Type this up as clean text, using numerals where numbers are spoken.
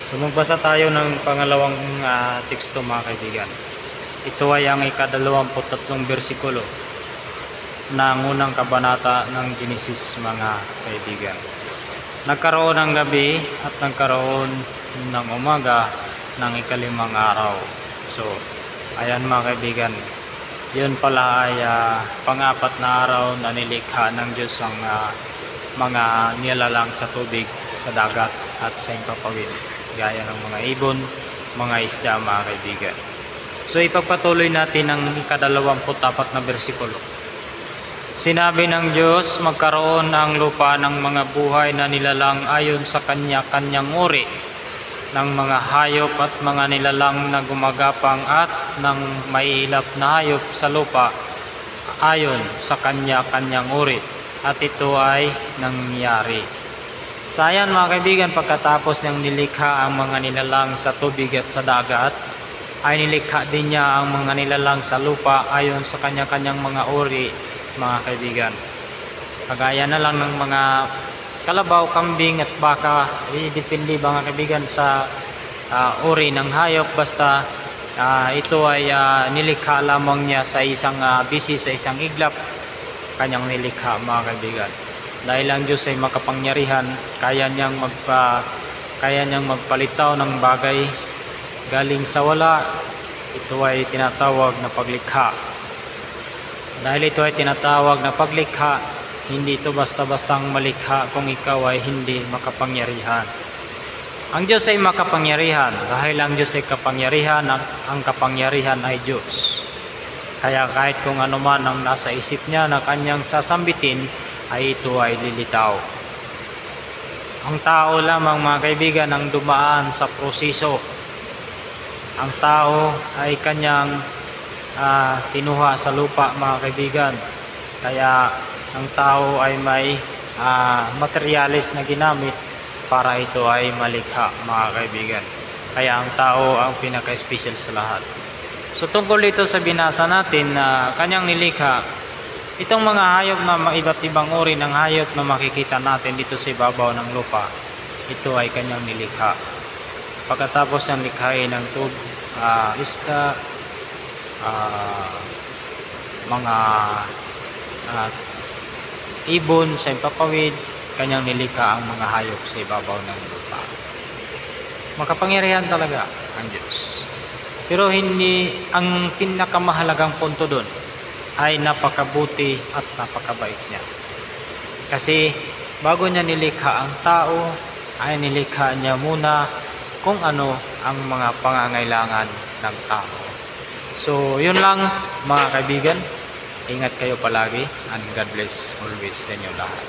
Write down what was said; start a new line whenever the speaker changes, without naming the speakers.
So magbasa tayo ng pangalawang teksto mga kaibigan. Ito ay ang ika-23 bersikulo ng unang kabanata ng Genesis mga kaibigan. Nagkaroon ng gabi at nagkaroon ng umaga ng ika-5 araw. So ayan mga kaibigan, yun pala ay pang-apat na araw na nilikha ng Diyos ang mga nilalang sa tubig, sa dagat at sa himpapawid, gaya ng mga ibon, mga isda mga kaibigan. So ipagpatuloy natin ang ika-24 na bersikulo. Sinabi ng Diyos, magkaroon ang lupa ng mga buhay na nilalang ayon sa kanya-kanyang uri, ng mga hayop at mga nilalang na gumagapang at ng maiilap na hayop sa lupa ayon sa kanya-kanyang uri. At ito ay nangyari. Sa ayan mga kaibigan, pagkatapos niyang nilikha ang mga nilalang sa tubig at sa dagat, ay nilikha din niya ang mga nilalang sa lupa ayon sa kanya-kanyang mga uri mga kaibigan. Kagaya na lang ng mga kalabaw, kambing at baka, depende mga kaibigan sa uri ng hayop, basta ito ay nilikha lamang niya sa isang bisi, sa isang iglap, kanyang nilikha mga kaibigan. Dahil ang Diyos ay makapangyarihan, kaya niyang magpalitaw ng bagay galing sa wala. Ito ay tinatawag na paglikha. Dahil ito ay tinatawag na paglikha, hindi ito basta-bastang malikha kung ikaw ay hindi makapangyarihan. Ang Diyos ay makapangyarihan. Dahil ang Diyos ay kapangyarihan, ang kapangyarihan ay Diyos. Kaya kahit kung ano man ang nasa isip niya na kanyang sasambitin, ay ito ay lilitaw. Ang tao lamang mga kaibigan ang dumaan sa proseso. Ang tao ay kanyang tinuha sa lupa mga kaibigan. Kaya ang tao ay may materialis na ginamit para ito ay malikha mga kaibigan. Kaya ang tao ang pinaka-special sa lahat. So tungkol dito sa binasa natin na kanyang nilikha, itong mga hayop na iba't ibang uri ng hayop na makikita natin dito sa ibabaw ng lupa, ito ay kanyang nilikha. Pagkatapos ng likhain ng isda, mga ibon sa himpapawid, kanyang nilikha ang mga hayop sa ibabaw ng lupa. Makapangyarihan talaga ang Diyos. Pero hindi, ang pinakamahalagang punto doon ay napakabuti at napakabait niya. Kasi bago niya nilikha ang tao, ay nilikha niya muna kung ano ang mga pangangailangan ng tao. So yun lang mga kaibigan, ingat kayo palagi and God bless always sa inyo lahat.